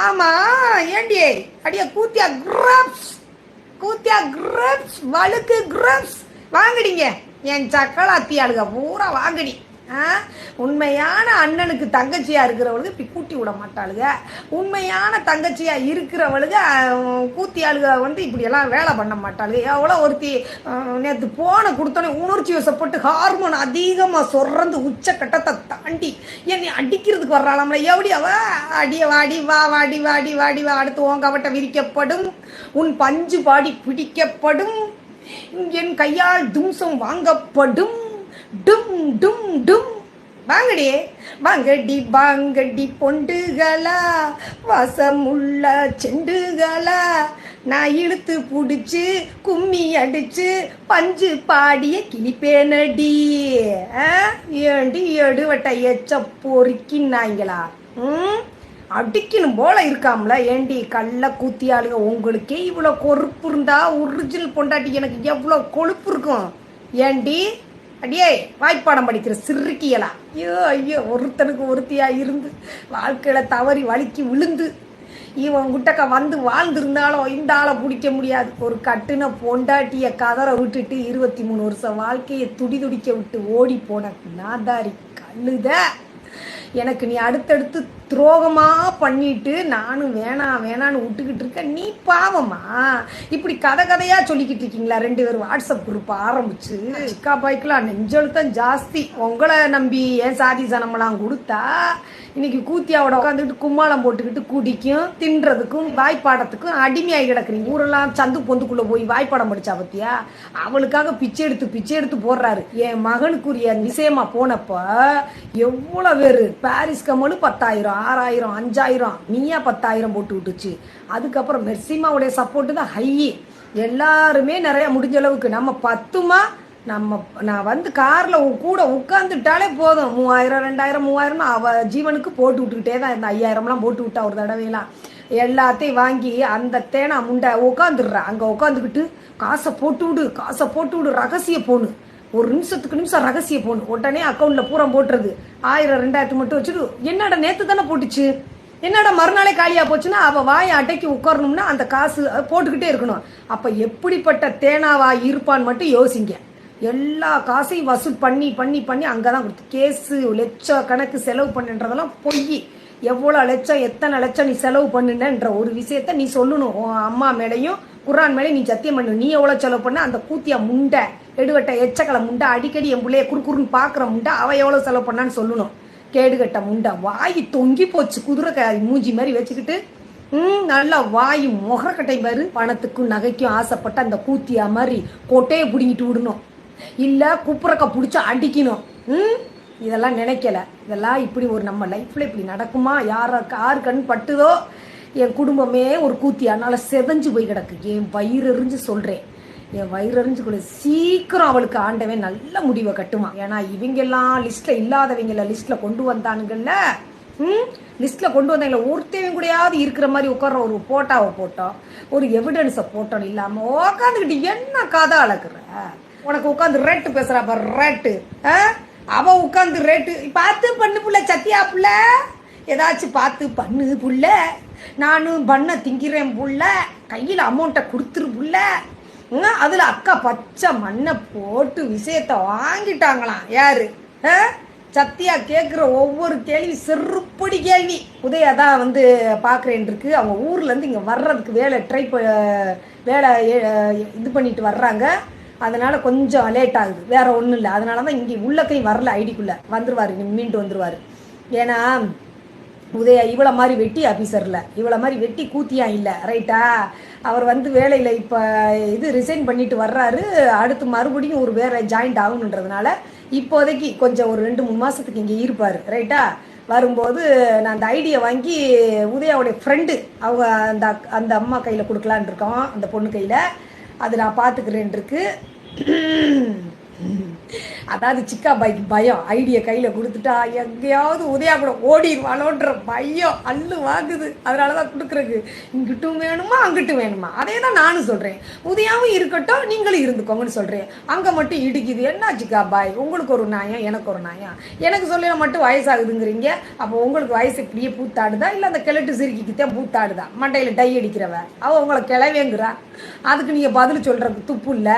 ஆமா ஏண்டி அடியா கூத்தியா கிரப்ஸ் வழுக்கு கிரப்ஸ் வாங்குடிங்க. என் சக்கலாத்தி ஆளுக பூரா வாங்குடி. உண்மையான அண்ணனுக்கு தங்கச்சியா இருக்கிறவளுக்கு இப்படி கூட்டி விட மாட்டாளுங்க. உண்மையான தங்கச்சியா இருக்கிறவளுக்கு கூத்தி ஆளுக இப்படி எல்லாம் வேலை பண்ண மாட்டாளுங்க. எவ்வளோ ஒருத்தி நேற்று போனை கொடுத்தோன்னே உணர்ச்சி வசப்பட்டு ஹார்மோன் அதிகமாக சொல்றது உச்சக்கட்டத்தை தாண்டி என்னை அடிக்கிறதுக்கு வர்றாளாம்ல. எப்படி அவ அடிய வாடி வா வாடி வாடி வாடி வா, அடுத்து ஓங்கவட்ட விரிக்கப்படும், உன் பஞ்சு பாடி பிடிக்கப்படும், என் கையால் தும்சம் வாங்கப்படும். டும் டும் டும் வாங்கடி வாங்கடி வாங்கடி பொண்டுகளா, வசமுள்ள செண்டுகளா, நான் இழுத்து புடிச்சு கும்மி அடிச்சு பஞ்சு பாடிய கிளிப்பேனடி. ஏண்டி எடுவட்ட எச்ச பொறுக்கினாங்களா? அடிக்கணும் போல இருக்காமல. ஏண்டி கள்ள கூத்தியாளுங்க, உங்களுக்கே இவ்வளோ கொழுப்பு இருந்தா ஒரிஜினல் பொண்டாட்டி எனக்கு எவ்வளோ கொழுப்பு இருக்கும்? ஏண்டி அடியே வாய்ப்பாடம் படிக்கிற சிறுக்கியலா? ஐயோ ஐயோ, ஒருத்தனுக்கு ஒருத்தியா இருந்து வாழ்க்கையில தவறி வலிக்கு விழுந்து இவன் குட்டக்கா வாழ்ந்திருந்தாலும் இந்த ஆளை பிடிக்க முடியாது. ஒரு கட்டுன பொண்டாட்டிய கதரை விட்டுட்டு 23 வருஷம் வாழ்க்கையை துடிக்க விட்டு ஓடி போன நாதாரி கழுத எனக்கு நீ அடுத்தடுத்து துரோகமா பண்ணிட்டு நானும் வேணான்னு விட்டுக்கிட்டு இருக்க. நீ பாவமா இப்படி கதையா சொல்லிக்கிட்டு இருக்கீங்களா? 2 பேரும் வாட்ஸ்அப் குரூப் ஆரம்பிச்சு சிக்கா பாய்க்கலாம் நெஞ்செழுத்தம் ஜாஸ்தி. உங்களை நம்பி ஏன் சாதி சனமெல்லாம் கொடுத்தா இன்னைக்கு கூத்தியாவோட உட்காந்துக்கிட்டு கும்மாளம் போட்டுக்கிட்டு குடிக்கும் தின்றதுக்கும் வாய்ப்பாடத்துக்கும் அடிமையாகி கிடக்குறீங்க. ஊரெல்லாம் சந்து பொந்துக்குள்ள போய் வாய்ப்பாடம் படிச்சா பத்தியா? அவளுக்காக பிச்சை எடுத்து போடுறாரு. என் மகனுக்குரிய விஷயமா போனப்ப எவ்வளவு பேரு பாரிஸ் கமலு 10,000 6,000 5,000 நீயா 10,000 போட்டு விட்டுச்சு. அதுக்கப்புறம் மெர்சிமாவுடைய சப்போர்ட்டு தான் ஹை. எல்லாருமே நிறைய முடிஞ்ச அளவுக்கு நம்ம 10மா நான் கார்ல கூட உட்காந்துட்டாலே போதும் 3,000 2,000 3,000 அவ ஜீவனுக்கு போட்டு விட்டுக்கிட்டே தான் இந்த 5,000 போட்டு விட்டா ஒரு தடவையெல்லாம். எல்லாத்தையும் வாங்கி அந்த தேனா முண்டை உட்காந்துடுறா. அங்க உட்காந்துக்கிட்டு காசை போட்டு விடு ரகசிய போனு, ஒரு நிமிஷம் ரகசிய போனு, உடனே அக்கௌண்ட்ல பூரா போட்டுறது. 1000 2,000 மட்டும் வச்சுட்டு என்னடா நேத்து தானே போட்டுச்சு, என்னடா மறுநாளே காலியா போச்சுன்னா அவ வாயை அட்டைக்கு உட்காரணும்னா அந்த காசு போட்டுக்கிட்டே இருக்கணும். அப்ப எப்படிப்பட்ட தேனாவா இருப்பான்னு மட்டும் யோசிங்க. எல்லா காசையும் வசூல் பண்ணி அங்கதான் கொடுத்து கேஸு லட்ச கணக்கு செலவு பண்ணுன்றதெல்லாம் பொய். எவ்வளோ லட்சம் எத்தனை லட்சம் நீ செலவு பண்ணுன்ற ஒரு விஷயத்த நீ சொல்லணும். அம்மா மேலையும் குரான் மேலே நீ சத்தியம் பண்ணு. நீ எவ்வளோ செலவு பண்ண அந்த கூத்தியா முண்டை எடுவட்ட எச்சக்கலை முண்டை அடிக்கடி என் பிள்ளைய குறுக்குறுன்னு பார்க்குற முண்டை அவ எவ்வளோ செலவு பண்ணான்னு சொல்லணும். கேடுகட்ட முண்டை வாய் தொங்கி போச்சு குதிரை மூஞ்சி மாதிரி வச்சுக்கிட்டு நல்லா வாயு முகரக்கட்டை மாதிரி பணத்துக்கும் நகைக்கும் ஆசைப்பட்ட அந்த கூத்தியா மாதிரி கொட்டையை பிடிங்கிட்டு விடணும், இல்லை குப்புறக்க பிடிச்சி அடிக்கணும். இதெல்லாம் நினைக்கல. இதெல்லாம் இப்படி ஒரு நம்ம லைஃப்ல இப்படி நடக்குமா? யாரு கண் பட்டுதோ என் குடும்பமே ஒரு கூத்தி அதனால செதஞ்சு போய் கிடக்கு. என் வயிறறிஞ்சு சொல்றேன், என் வயிறறிஞ்சு கூட சீக்கிரம் அவளுக்கு ஆண்டவன் நல்ல முடிவை கட்டுமா. ஏன்னா இவங்கெல்லாம் லிஸ்ட்ல இல்லாதவங்கள லிஸ்ட்ல கொண்டு வந்தானுங்கல்ல. லிஸ்ட்ல கொண்டு வந்தாங்கள ஒருத்தவங்க கூடயாவது இருக்கிற மாதிரி உட்கார்ற ஒரு போட்டோவை போட்டோம், ஒரு எவிடன்ஸை போட்டோம் இல்லாம உட்காந்துக்கிட்டு என்ன கதை அளக்குற? உனக்கு உட்காந்து ரேட்டு பேசுறா பாரு ரேட்டு. அவ உட்காந்து ரேட்டு பார்த்து பண்ணு புள்ள, சத்தியா புள்ள ஏதாச்சும் பார்த்து பண்ணு புள்ள, நானும் பண்ண திங்கிறேன் புள்ள, கையில் அமௌண்ட்டை கொடுத்துரு புள்ள. அதுல அக்கா பச்சை மண்ணை போட்டு விஷயத்த வாங்கிட்டாங்களாம். யாரு? சத்தியா கேட்குற ஒவ்வொரு கேள்வி செருப்படி கேள்வி. உதயா தான் பார்க்குறேன் இருக்கு. அவங்க ஊர்லேருந்து இங்கே வர்றதுக்கு வேலை இது பண்ணிட்டு வர்றாங்க. அதனால கொஞ்சம் லேட் ஆகுது, வேற ஒன்றும் இல்லை. அதனால தான் இங்கே உள்ளக்கை வரல, ஐடிக்குள்ள வந்துருவாரு, மீண்டு வந்துருவாரு. ஏன்னா உதயா இவ்வளோ மாதிரி வெட்டி ஆஃபீஸரில் இவ்வளோ மாதிரி வெட்டி கூத்தியா இல்லை, ரைட்டா? அவர் வேலையில் இப்போ ரிசைன் பண்ணிட்டு வர்றாரு. அடுத்து மறுபடியும் ஒரு வேற ஜாயிண்ட் ஆகணுன்றதுனால இப்போதைக்கு கொஞ்சம் ஒரு 2-3 மாதத்துக்கு இங்கே இருப்பார், ரைட்டா? வரும்போது நான் அந்த ஐடியா வாங்கி உதயாவுடைய ஃப்ரெண்டு அவங்க அந்த அம்மா கையில் கொடுக்கலான் இருக்கோம், அந்த பொண்ணு கையில். அது நான் பார்த்துக்கிறேன் இருக்கு. அதாவது சிக்கா பாய்க்கு பயம், ஐடியா கையில் கொடுத்துட்டா எங்கேயாவது உதயா கூட ஓடிடுவாளோன்ற பயம் அல்லு வாங்குது. அதனால தான் கொடுக்குறக்கு இங்கிட்டும் வேணுமா அங்கிட்டும் வேணுமா. அதே தான் நானும் சொல்கிறேன். உதயாவும் இருக்கட்டும், நீங்களும் இருந்துக்கோங்கன்னு சொல்கிறேன். அங்கே மட்டும் இடிக்குது. என்ன சிக்கா பாய், உங்களுக்கு ஒரு நியாயம் எனக்கு ஒரு நியாயம். எனக்கு சொல்ல மட்டும் வயசாகுதுங்கிறீங்க. அப்போ உங்களுக்கு வயசு இப்படியே பூத்தாடுதா, இல்லை அந்த கிழட்டு சிரிக்கிக்கிட்டே பூத்தாடுதா? மண்டையில் டை அடிக்கிறவ அவள் உங்களை கிளவேங்கிறா. அதுக்கு நீங்கள் பதில் சொல்கிறதுக்கு துப்பு இல்லை.